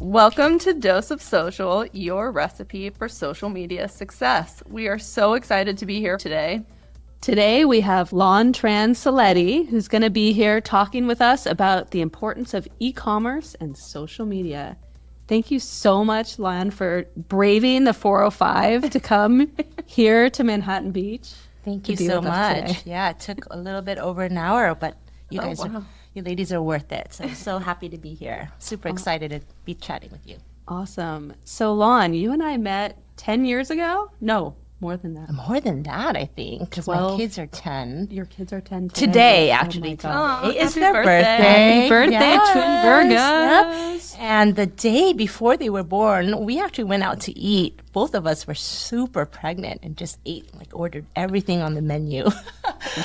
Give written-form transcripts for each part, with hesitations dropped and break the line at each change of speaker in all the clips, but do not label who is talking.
Welcome to Dose of Social, your recipe for social media success. We are so excited to be here today.
Today we have Lan Tran-Sellitti, who's going to be here talking with us about the importance of e-commerce and social media. Thank you so much, Lan, for braving the 405 to come here to Manhattan Beach.
Thank you so much. Yeah, it took a little bit over an hour, but you ladies are worth it. So I'm so happy to be here. Super excited to be chatting with you.
Awesome. So, Lan, you and I met 10 years ago? No, more than that.
More than that, I think, because my kids are 10.
Your kids are 10
today, actually.
Today
is their birthday.
Happy birthday, twin Virgos.
Yep. And the day before they were born, we actually went out to eat. Both of us were super pregnant and just ate, ordered everything on the menu.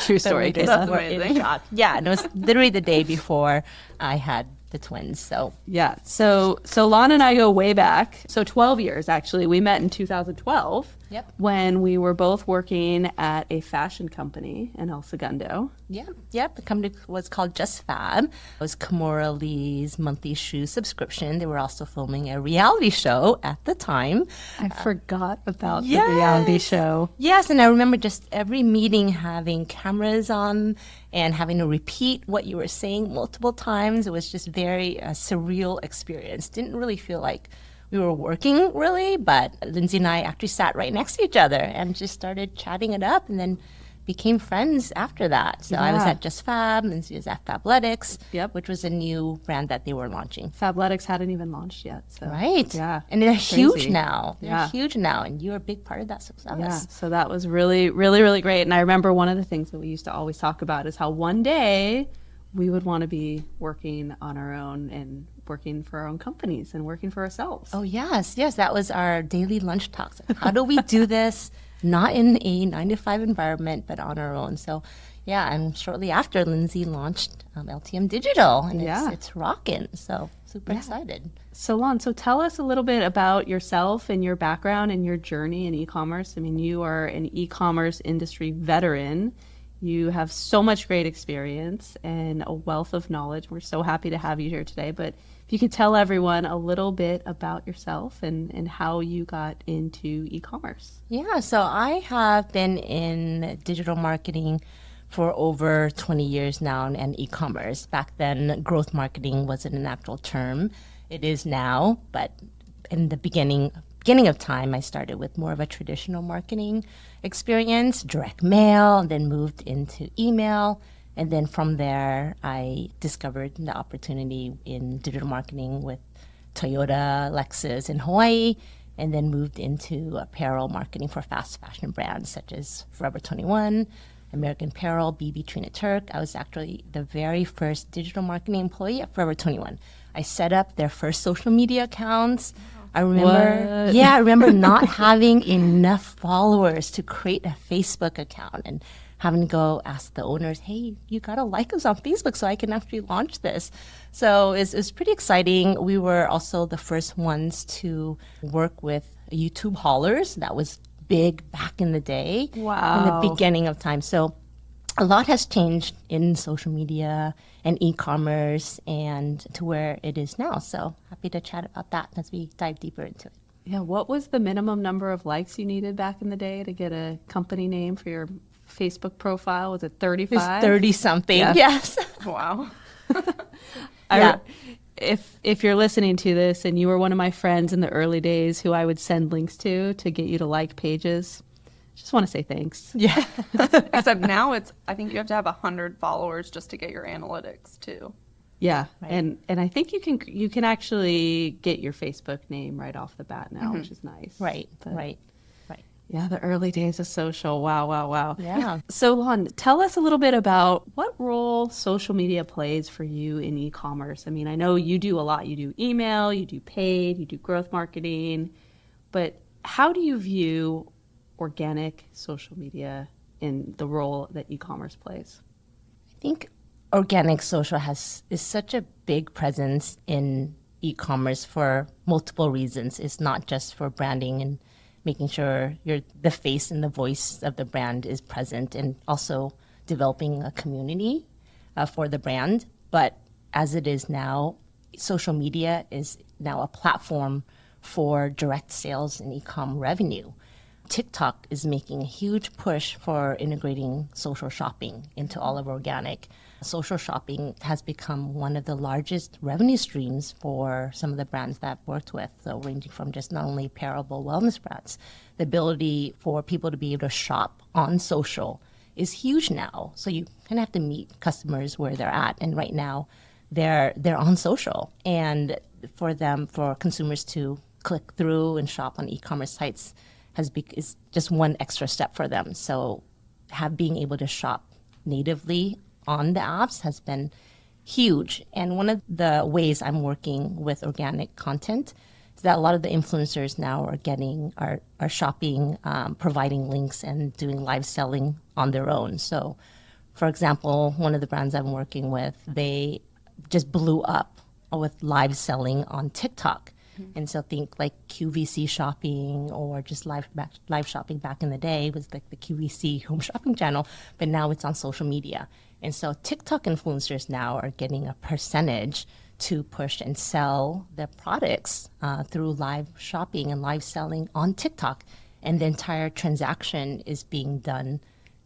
True story.
That's amazing.
Yeah, and it was literally the day before I had the twins. So
yeah. So Lan and I go way back. So 12 years, actually. We met in 2012.
Yep.
When we were both working at a fashion company in El Segundo.
Yep. The company was called Just Fab. It was Kimora Lee's monthly shoe subscription. They were also filming a reality show at the time.
I forgot about the reality show.
Yes, and I remember just every meeting having cameras on and having to repeat what you were saying multiple times. It was just very surreal experience. Didn't really feel like we were working, really, but Lindsay and I actually sat right next to each other and just started chatting it up and then became friends after that. So I was at Just Fab, Lindsay was at Fabletics, which was a new brand that they were launching.
Fabletics hadn't even launched yet. So.
Right.
Yeah.
And they're huge now. They're huge now, and you're a big part of that success.
Yeah, so that was really, really, really great. And I remember one of the things that we used to always talk about is how one day we would want to be working on our own and working for our own companies and working for ourselves.
Oh, yes. That was our daily lunch talks. How do we do this, not in a 9-to-5 environment, but on our own? So, yeah, and shortly after, Lindsay launched LTM Digital, and it's rocking. So, super excited.
So, Lan, tell us a little bit about yourself and your background and your journey in e-commerce. I mean, you are an e-commerce industry veteran. You have so much great experience and a wealth of knowledge. We're so happy to have you here today. But if you could tell everyone a little bit about yourself and how you got into e-commerce.
Yeah, so I have been in digital marketing for over 20 years now and e-commerce. Back then, growth marketing wasn't an actual term. It is now, but in the beginning of time, I started with more of a traditional marketing experience, direct mail, then moved into email. And then from there, I discovered the opportunity in digital marketing with Toyota, Lexus in Hawaii, and then moved into apparel marketing for fast fashion brands such as Forever 21, American Apparel, BB Trina Turk. I was actually the very first digital marketing employee at Forever 21. I set up their first social media accounts. I remember not having enough followers to create a Facebook account and having to go ask the owners, hey, you got to like us on Facebook so I can actually launch this. So it's pretty exciting. We were also the first ones to work with YouTube haulers. That was big back in the day.
Wow.
In the beginning of time. So a lot has changed in social media and e-commerce and to where it is now. So happy to chat about that as we dive deeper into it.
Yeah, what was the minimum number of likes you needed back in the day to get a company name for your Facebook profile? Was it 35?
It was 30-something, yes.
Wow.
If you're listening to this and you were one of my friends in the early days who I would send links to get you to like pages, just want to say thanks.
Yeah.
Except now I think you have to have 100 followers just to get your analytics too.
Yeah,
right.
And I think you can actually get your Facebook name right off the bat now, which is nice.
Right.
Yeah, the early days of social. Wow.
Yeah.
So, Lan, tell us a little bit about what role social media plays for you in e-commerce. I mean, I know you do a lot. You do email, you do paid, you do growth marketing, but how do you view organic social media in the role that e-commerce plays?
I think organic social is such a big presence in e-commerce for multiple reasons. It's not just for branding and making sure the face and the voice of the brand is present, and also developing a community for the brand. But as it is now, social media is now a platform for direct sales and e-com revenue. TikTok is making a huge push for integrating social shopping into all of organic. Social shopping has become one of the largest revenue streams for some of the brands that I've worked with. So ranging from just not only apparel, but wellness brands. The ability for people to be able to shop on social is huge now. So you kind of have to meet customers where they're at. And right now they're on social. And for consumers to click through and shop on e-commerce sites is just one extra step for them. So being able to shop natively on the apps has been huge. And one of the ways I'm working with organic content is that a lot of the influencers now are shopping, providing links and doing live selling on their own. So for example, one of the brands I'm working with, they just blew up with live selling on TikTok. And so think like QVC shopping or just live shopping back in the day was like the QVC home shopping channel, but now it's on social media. And so TikTok influencers now are getting a percentage to push and sell their products through live shopping and live selling on TikTok. And the entire transaction is being done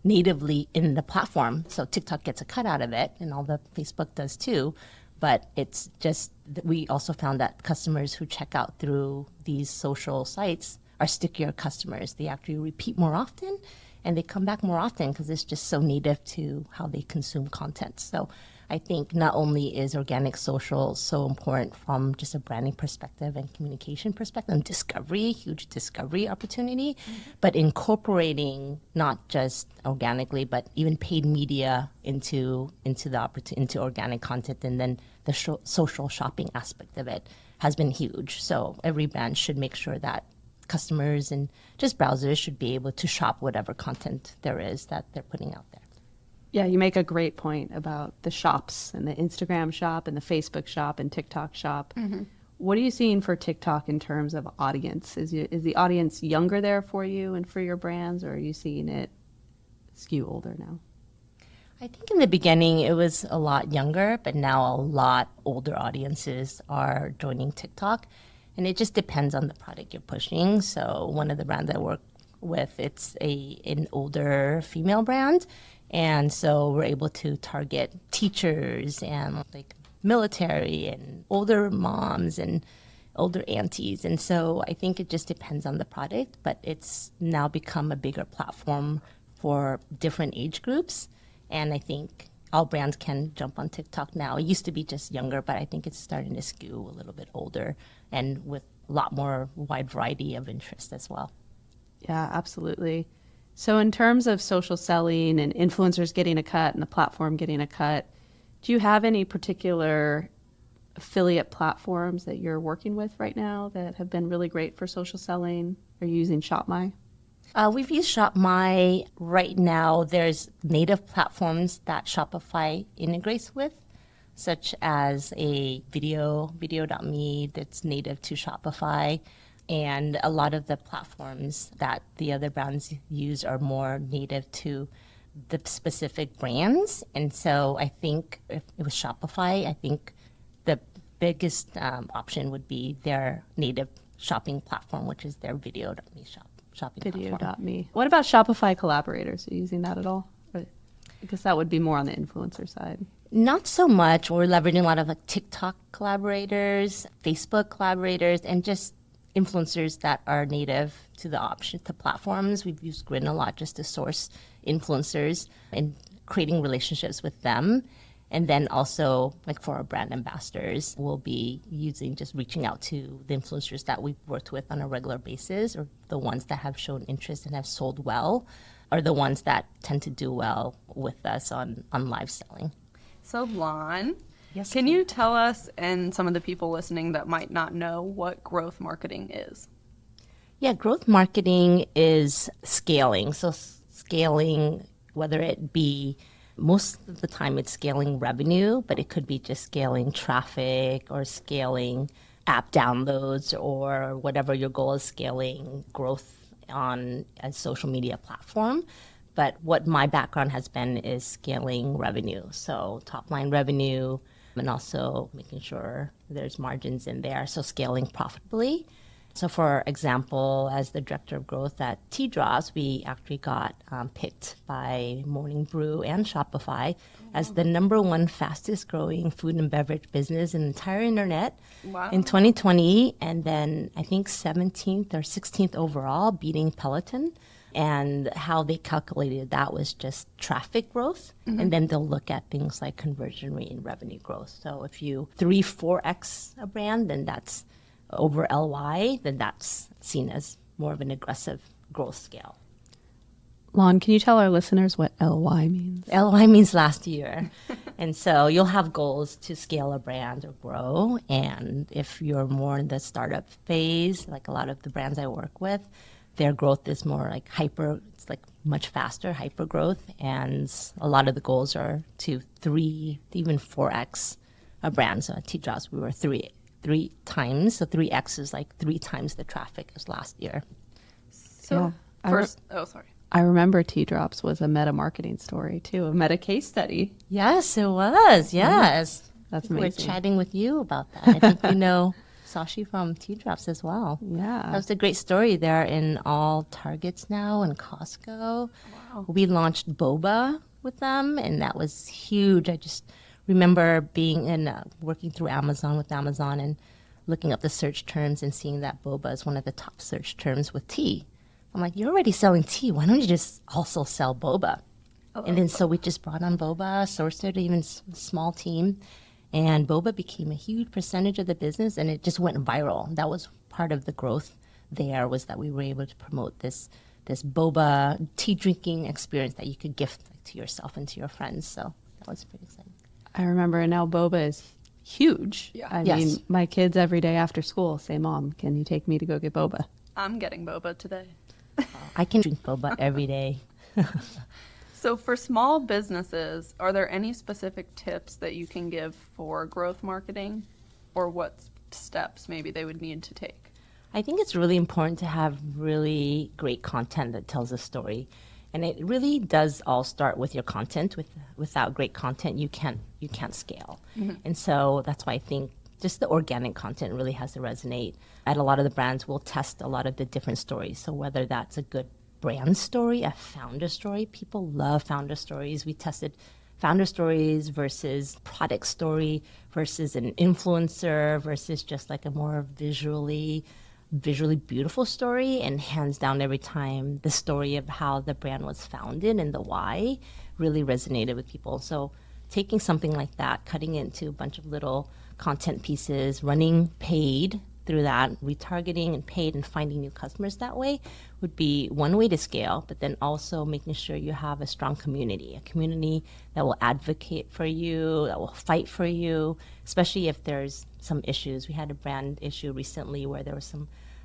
natively in the platform. So TikTok gets a cut out of it, and all the Facebook does too. But it's just, we also found that customers who check out through these social sites are stickier customers. They actually repeat more often and they come back more often because it's just so native to how they consume content. So I think not only is organic social so important from just a branding perspective and communication perspective and discovery, huge discovery opportunity, but incorporating not just organically, but even paid media into organic content, and then the social shopping aspect of it has been huge. So every brand should make sure that customers and just browsers should be able to shop whatever content there is that they're putting out there.
Yeah, you make a great point about the shops and the Instagram shop and the Facebook shop and TikTok shop. What are you seeing for TikTok in terms of audience? Is the audience younger there for you and for your brands, or are you seeing it skew older now?
I think in the beginning it was a lot younger, but now a lot older audiences are joining TikTok. And it just depends on the product you're pushing. So one of the brands I work with, it's an older female brand. And so we're able to target teachers and like military and older moms and older aunties. And so I think it just depends on the product, but it's now become a bigger platform for different age groups. And I think all brands can jump on TikTok now. It used to be just younger, but I think it's starting to skew a little bit older and with a lot more wide variety of interest as well.
Yeah, absolutely. So in terms of social selling and influencers getting a cut and the platform getting a cut, do you have any particular affiliate platforms that you're working with right now that have been really great for social selling? Are you using ShopMy?
We've used ShopMy. Right now, there's native platforms that Shopify integrates with, such as a video.me that's native to Shopify. And a lot of the platforms that the other brands use are more native to the specific brands. And so I think if it was Shopify, I think the biggest option would be their native shopping platform, which is their video.me shopping platform.
Video.me. What about Shopify collaborators? Are you using that at all? Because that would be more on the influencer side.
Not so much. We're leveraging a lot of like TikTok collaborators, Facebook collaborators, and just influencers that are native to the platforms. We've used Grin a lot just to source influencers and creating relationships with them. And then also, like for our brand ambassadors, we'll be just reaching out to the influencers that we've worked with on a regular basis, or the ones that have shown interest and have sold well, are the ones that tend to do well with us on live selling.
So Lan,
Yes,
can you tell us and some of the people listening that might not know what growth marketing is?
Yeah, growth marketing is scaling. So scaling, whether it be, most of the time it's scaling revenue, but it could be just scaling traffic or scaling app downloads or whatever your goal is, scaling growth on a social media platform. But what my background has been is scaling revenue. So top line revenue, and also making sure there's margins in there, so scaling profitably. So for example, as the director of growth at Tea Drops, we actually got picked by Morning Brew and Shopify as the number one fastest growing food and beverage business in the entire internet in 2020. And then I think 17th or 16th overall, beating Peloton. And how they calculated that was just traffic growth. And then they'll look at things like conversion rate and revenue growth. So if you 3-4x a brand, then that's over LY, then that's seen as more of an aggressive growth scale.
Lan, can you tell our listeners what LY means?
LY means last year. And so you'll have goals to scale a brand or grow. And if you're more in the startup phase, like a lot of the brands I work with, their growth is more like it's like much faster, hyper growth. And a lot of the goals are to 3, even 4x a brand. So at Tea Drops, we were 3 times. So 3x is like 3 times the traffic as last year.
So
Yeah.
sorry.
I remember Tea Drops was a meta marketing story too, a meta case study.
Yes, it was. Yes.
That's
We're
amazing.
chatting with you about that. I think you know Sashi from Tea Drops as well.
Yeah.
That was a great story. They're in all Targets now and Costco.
Wow.
We launched boba with them, and that was huge. I just remember being working through Amazon with Amazon and looking up the search terms and seeing that boba is one of the top search terms with tea. I'm like, you're already selling tea. Why don't you just also sell boba? And then so we just brought on boba, sourced it, even small team. And boba became a huge percentage of the business, and it just went viral. That was part of the growth there, was that we were able to promote this boba tea drinking experience that you could gift to yourself and to your friends. So that was pretty exciting.
I remember, and now boba is huge.
Yeah.
I
Yes.
mean, my kids every day after school say, Mom, can you take me to go get boba?
I'm getting boba today.
I can drink boba every day.
So for small businesses, are there any specific tips that you can give for growth marketing, or what steps maybe they would need to take?
I think it's really important to have really great content that tells a story. And it really does all start with your content. Without great content, you can't scale. And so that's why I think just the organic content really has to resonate. At a lot of the brands, we'll test a lot of the different stories. So whether that's a good brand story, a founder story, people love founder stories. We tested founder stories versus product story versus an influencer versus just like a more visually beautiful story. And hands down, every time, the story of how the brand was founded and the why really resonated with people. So taking something like that, cutting it into a bunch of little content pieces, running paid through that, retargeting and paid and finding new customers that way would be one way to scale, but then also making sure you have a strong community, a community that will advocate for you, that will fight for you, especially if there's some issues. We had a brand issue recently where there was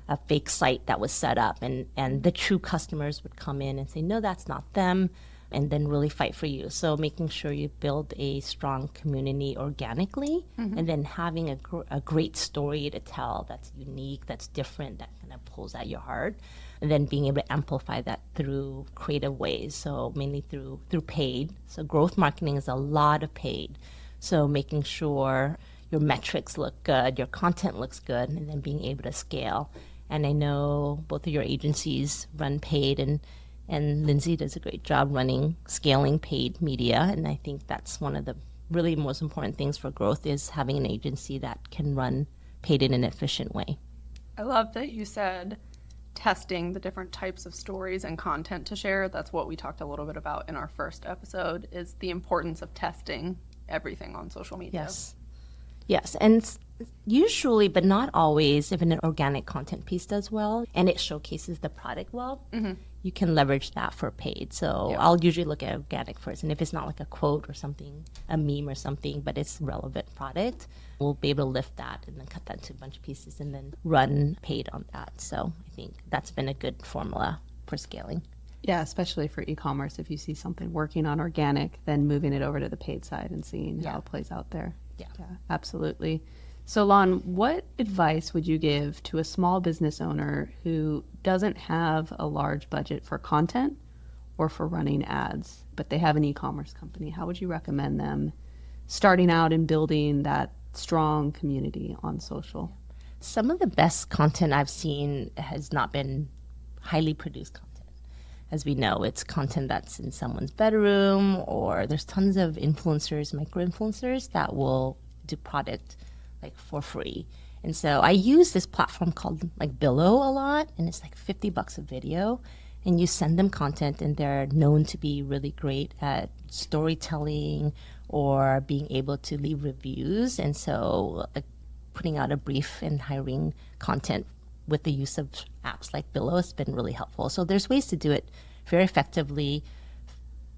a fake site that was set up, and the true customers would come in and say, no, that's not them, and then really fight for you. So making sure you build a strong community organically, and then having a great story to tell that's unique, that's different, that kind of pulls at your heart, and then being able to amplify that through creative ways. So mainly through paid. So growth marketing is a lot of paid. So making sure your metrics look good, your content looks good, and then being able to scale. And I know both of your agencies run paid, and Lindsay does a great job scaling paid media. And I think that's one of the really most important things for growth, is having an agency that can run paid in an efficient way.
I love that you said testing the different types of stories and content to share. That's what we talked a little bit about in our first episode, is the importance of testing everything on social media.
Yes. And usually, but not always, if an organic content piece does well and it showcases the product well, you can leverage that for paid. So I'll usually look at organic first. And if it's not like a quote or something, a meme or something, but it's relevant product, we'll be able to lift that and then cut that into a bunch of pieces and then run paid on that. So I think that's been a good formula for scaling.
Yeah, especially for e-commerce. If you see something working on organic, then moving it over to the paid side and seeing how it plays out there.
Yeah.
Absolutely. So Lan, what advice would you give to a small business owner who doesn't have a large budget for content or for running ads, but they have an e-commerce company? How would you recommend them starting out and building that strong community on social?
Some of the best content I've seen has not been highly produced content. As we know, it's content that's in someone's bedroom, or there's tons of influencers, micro-influencers that will do product like for free. And so I use this platform called like Billow a lot, and it's like $50 a video. And you send them content, and they're known to be really great at storytelling or being able to leave reviews. And so putting out a brief and hiring content with the use of apps like Billow has been really helpful. So there's ways to do it very effectively.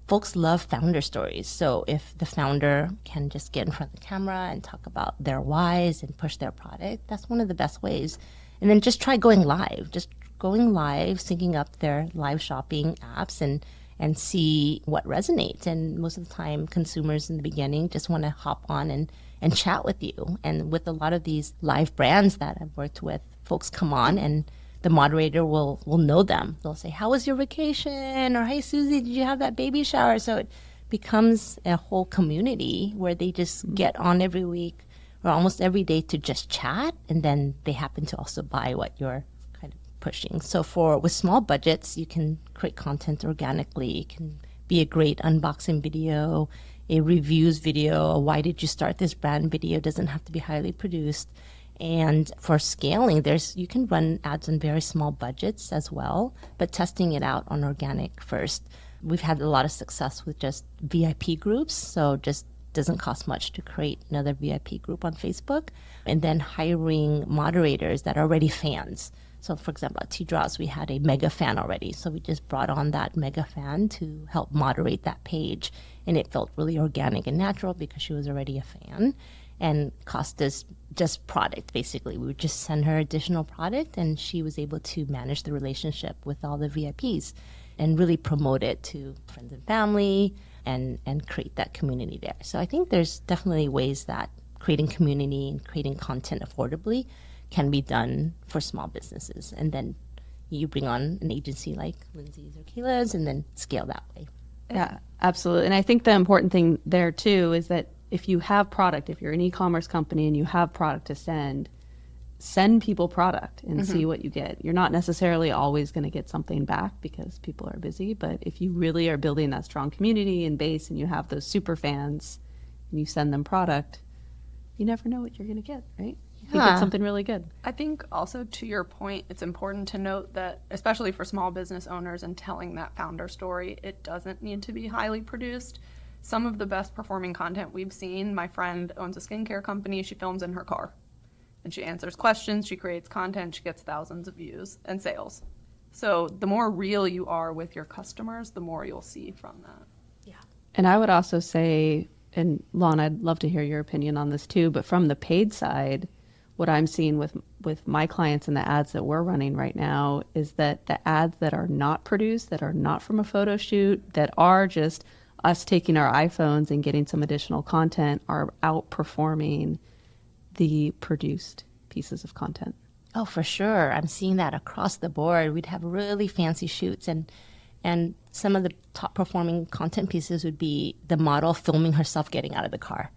Folks love founder stories. So if the founder can just get in front of the camera and talk about their whys and push their product, that's one of the best ways. And then just try going live. Just going live, syncing up their live shopping apps and see what resonates. And most of the time, consumers in the beginning just want to hop on and chat with you. And with a lot of these live brands that I've worked with, folks come on and the moderator will know them. They'll say, how was your vacation? Or, hey, Susie, did you have that baby shower? So it becomes a whole community where they just get on every week or almost every day to just chat. And then they happen to also buy what you're kind of pushing. So with small budgets, you can create content organically. It can be a great unboxing video, a reviews video, a why did you start this brand video. It doesn't have to be highly produced. And for scaling, you can run ads on very small budgets as well, but testing it out on organic first. We've had a lot of success with just VIP groups, so just doesn't cost much to create another VIP group on Facebook, and then hiring moderators that are already fans. So for example, at T-Draws, we had a mega fan already. So we just brought on that mega fan to help moderate that page. And it felt really organic and natural because she was already a fan, and cost us just product, basically. We would just send her additional product, and she was able to manage the relationship with all the VIPs and really promote it to friends and family and create that community there. So I think there's definitely ways that creating community and creating content affordably can be done for small businesses. And then you bring on an agency like Lindsay's or Kayla's and then scale that way.
Yeah, absolutely. And I think the important thing there too is that if you have product, if you're an e-commerce company and you have product to send people product and see what you get. You're not necessarily always going to get something back because people are busy, but if you really are building that strong community and base and you have those super fans and you send them product, you never know what you're going to get, right? You could get something really good.
I think also to your point, it's important to note that, especially for small business owners and telling that founder story, it doesn't need to be highly produced. Some of the best performing content we've seen, my friend owns a skincare company, she films in her car. And she answers questions, she creates content, she gets thousands of views and sales. So the more real you are with your customers, the more you'll see from that.
Yeah.
And I would also say, and Lan, I'd love to hear your opinion on this too, but from the paid side, what I'm seeing with my clients and the ads that we're running right now is that the ads that are not produced, that are not from a photo shoot, that are just us taking our iPhones and getting some additional content are outperforming the produced pieces of content.
Oh, for sure. I'm seeing that across the board. We'd have really fancy shoots, and some of the top performing content pieces would be the model filming herself getting out of the car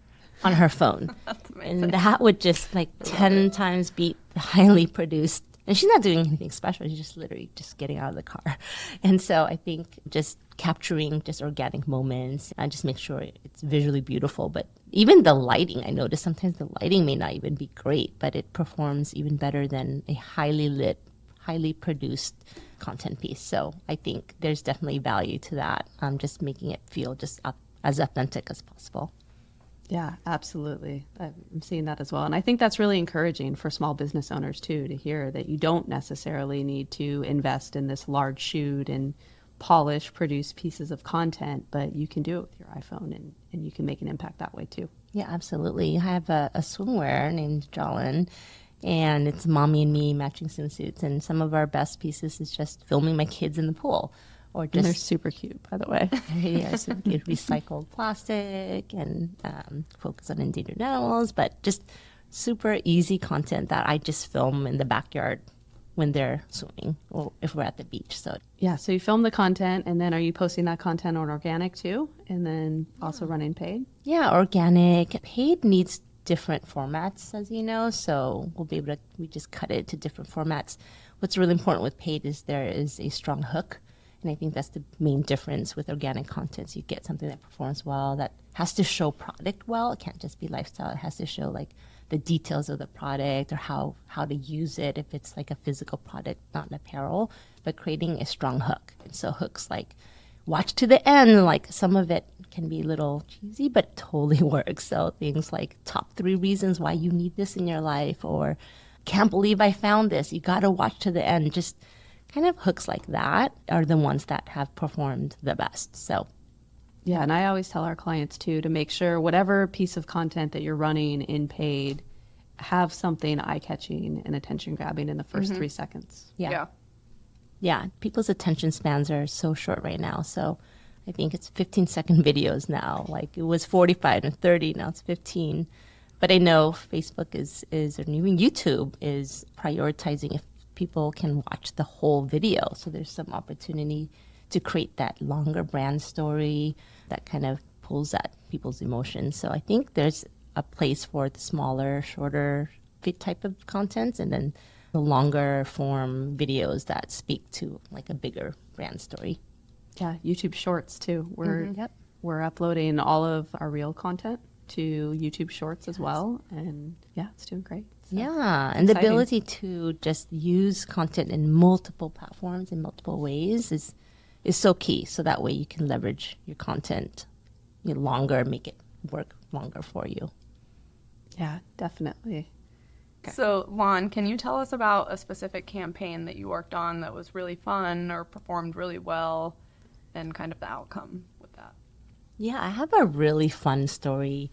on her phone.
That's amazing.
And that would just like 10 times beat the highly produced. And she's not doing anything special. She's just literally just getting out of the car. And so I think just capturing just organic moments and just make sure it's visually beautiful. But even the lighting, I notice sometimes the lighting may not even be great, but it performs even better than a highly lit, highly produced content piece. So I think there's definitely value to that. Just making it feel just as authentic as possible.
Yeah, absolutely. I'm seeing that as well. And I think that's really encouraging for small business owners too, to hear that you don't necessarily need to invest in this large shoot and polish, produce pieces of content, but you can do it with your iPhone and you can make an impact that way too.
Yeah, absolutely. I have a swimwear named Jolin, and it's mommy and me matching swimsuits. And some of our best pieces is just filming my kids in the pool. Or just,
and they're super cute, by the way.
Yeah, so you recycled plastic and focus on endangered animals, but just super easy content that I just film in the backyard when they're swimming or if we're at the beach. So
Yeah, so you film the content, and then are you posting that content on organic too? And then also running paid?
yeah, organic. Paid needs different formats, as you know, so we'll be able to, we just cut it to different formats. What's really important with paid is there is a strong hook. And I think that's the main difference with organic content. So you get something that performs well, that has to show product well. It can't just be lifestyle. It has to show like the details of the product or how to use it if it's like a physical product, not an apparel, but creating a strong hook. And so hooks like watch to the end, like some of it can be a little cheesy, but totally works. So things like top 3 reasons why you need this in your life, or can't believe I found this. You got to watch to the end. Just kind of hooks like that are the ones that have performed the best. So
Yeah, and I always tell our clients too to make sure whatever piece of content that you're running in paid, have something eye-catching and attention-grabbing in the first 3 seconds.
yeah, people's attention spans are so short right now. So I think it's 15-second videos now. Like it was 45 and 30, now it's 15. But I know Facebook is and even YouTube is prioritizing if people can watch the whole video. So there's some opportunity to create that longer brand story that kind of pulls at people's emotions. So I think there's a place for the smaller, shorter fit type of content, and then the longer form videos that speak to like a bigger brand story.
Yeah, YouTube Shorts too. We're uploading all of our real content to YouTube Shorts as well, and yeah, it's doing great. So,
yeah, and the
exciting.
ability to just use content in multiple platforms in multiple ways is so key. So that way you can leverage your content longer, make it work longer for you.
Yeah, definitely.
So, Lan, can you tell us about a specific campaign that you worked on that was really fun or performed really well, and kind of the outcome with that?
Yeah, I have a really fun story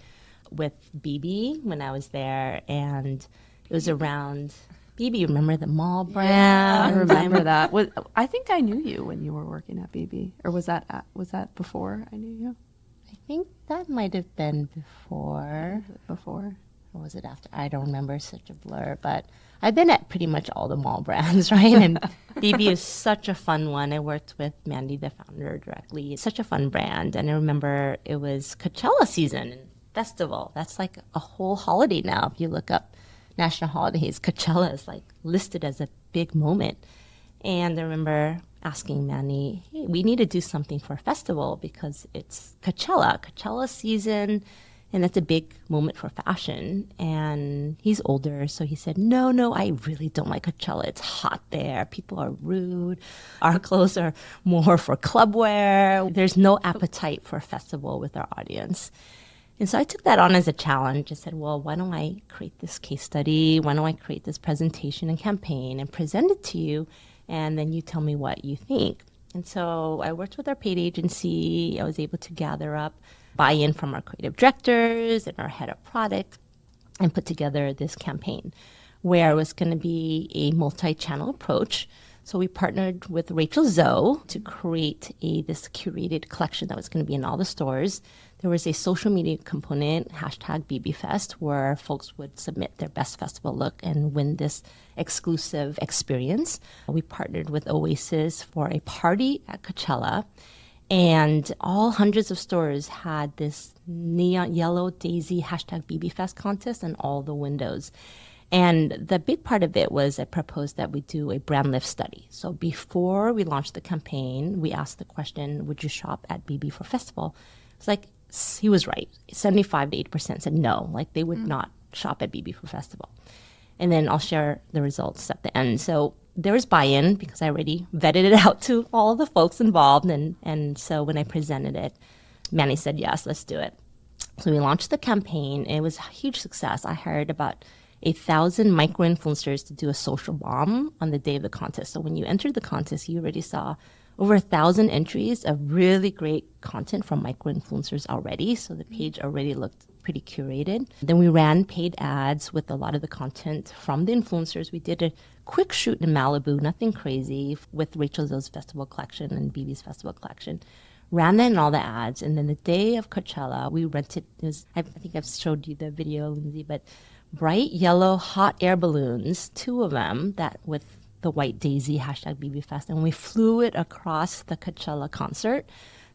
with BB when I was there, and it was around BB. Remember the mall brand?
I remember that. I think I knew you when you were working at BB, or was that before I knew you?
I think that might have been before.
Before.
Or was it after? I don't remember, such a blur. But I've been at pretty much all the mall brands, right? And BB is such a fun one. I worked with Mandy, the founder, directly. It's such a fun brand. And I remember it was Coachella season and festival. That's like a whole holiday now. If you look up national holidays, Coachella is like listed as a big moment. And I remember asking Manny, hey, we need to do something for a festival because it's Coachella season. And that's a big moment for fashion. And he's older, so he said, no, I really don't like Coachella. It's hot there. People are rude. Our clothes are more for club wear. There's no appetite for a festival with our audience. And so I took that on as a challenge. I said, well, why don't I create this case study? Why don't I create this presentation and campaign and present it to you? And then you tell me what you think. And so I worked with our paid agency. I was able to gather up buy-in from our creative directors and our head of product and put together this campaign where it was going to be a multi-channel approach. So we partnered with Rachel Zoe to create this curated collection that was going to be in all the stores. There was a social media component, #BBFest, where folks would submit their best festival look and win this exclusive experience. We partnered with Oasis for a party at Coachella. And all hundreds of stores had this neon yellow daisy #BBFest contest on all the windows. And the big part of it was I proposed that we do a brand lift study. So before we launched the campaign, we asked the question, would you shop at BB for festival? It's like, he was right. 75 to 80% said no, like they would not shop at BB for festival. And then I'll share the results at the end. So there was buy-in because I already vetted it out to all the folks involved. And so when I presented it, Manny said, yes, let's do it. So we launched the campaign. It was a huge success. I hired about 1,000 micro-influencers to do a social bomb on the day of the contest. So when you entered the contest, you already saw over 1,000 entries of really great content from micro-influencers already. So the page already looked pretty curated. Then we ran paid ads with a lot of the content from the influencers. We did a quick shoot in Malibu, nothing crazy, with Rachel Zoe's festival collection and BB's festival collection. Ran that in all the ads. And then the day of Coachella, we rented, I think I've showed you the video, Lindsay, but bright yellow hot air balloons, 2 of them, that with the White Daisy, hashtag BBFest, and we flew it across the Coachella concert.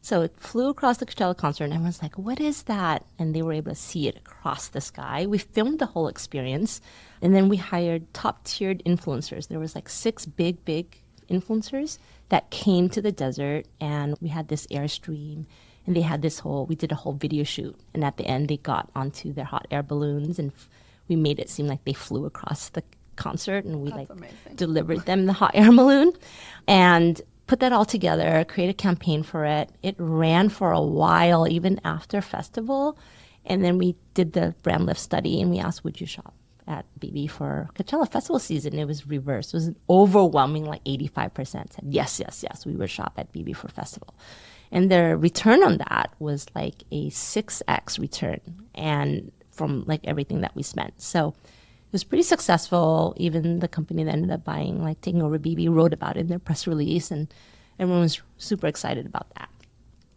So it flew across the Coachella concert, and everyone's like, what is that? And they were able to see it across the sky. We filmed the whole experience, and then we hired top-tiered influencers. There was like 6 big influencers that came to the desert, and we had this Airstream, and they had we did a whole video shoot. And at the end, they got onto their hot air balloons, and we made it seem like they flew across the concert, and we
amazing.
Delivered them the hot air balloon, and put that all together, create a campaign for it. It ran for a while, even after festival. And then we did the brand lift study, and we asked, would you shop at BB for Coachella festival season? It was reversed. It was an overwhelming, like 85% said, yes, we would shop at BB for festival. And the return on that was like a 6x return, and from like everything that we spent. So it was pretty successful. Even the company that ended up taking over BB, wrote about it in their press release, and everyone was super excited about that.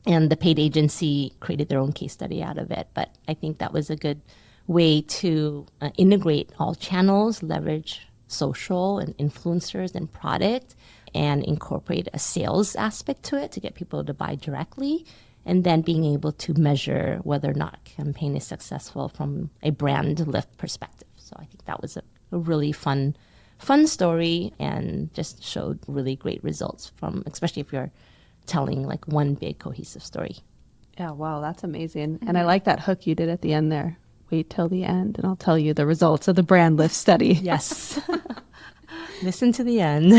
And the paid agency created their own case study out of it. But I think that was a good way to integrate all channels, leverage social and influencers and product, and incorporate a sales aspect to it to get people to buy directly, and then being able to measure whether or not a campaign is successful from a brand lift perspective. So I think that was a really fun story, and just showed really great results especially if you're telling like one big cohesive story.
Yeah, wow, that's amazing. And I like that hook you did at the end there. Wait till the end, and I'll tell you the results of the brand lift study.
Yes. Listen to the end.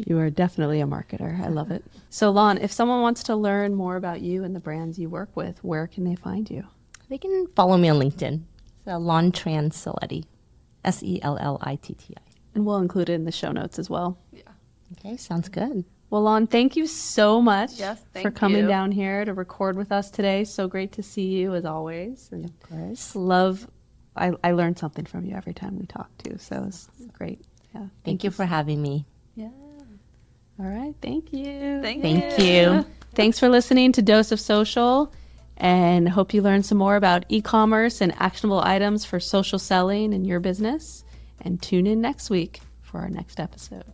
You are definitely a marketer. I love it. So Lan, if someone wants to learn more about you and the brands you work with, where can they find you?
They can follow me on LinkedIn. So Lan Tran-Sellitti, Sellitti.
And we'll include it in the show notes as well.
Yeah.
Okay, sounds good.
Well, Lan, thank you so much
Yes,
for
thank
coming
you.
down here to record with us today. So great to see you as always. And
Of course.
I learned something from you every time we talk too. So it's great. Yeah.
Thank you for having me.
Yeah. All right. Thank you.
Thank
you.
Thanks for listening to Dose of Social, and hope you learned some more about e-commerce and actionable items for social selling in your business. And tune in next week for our next episode.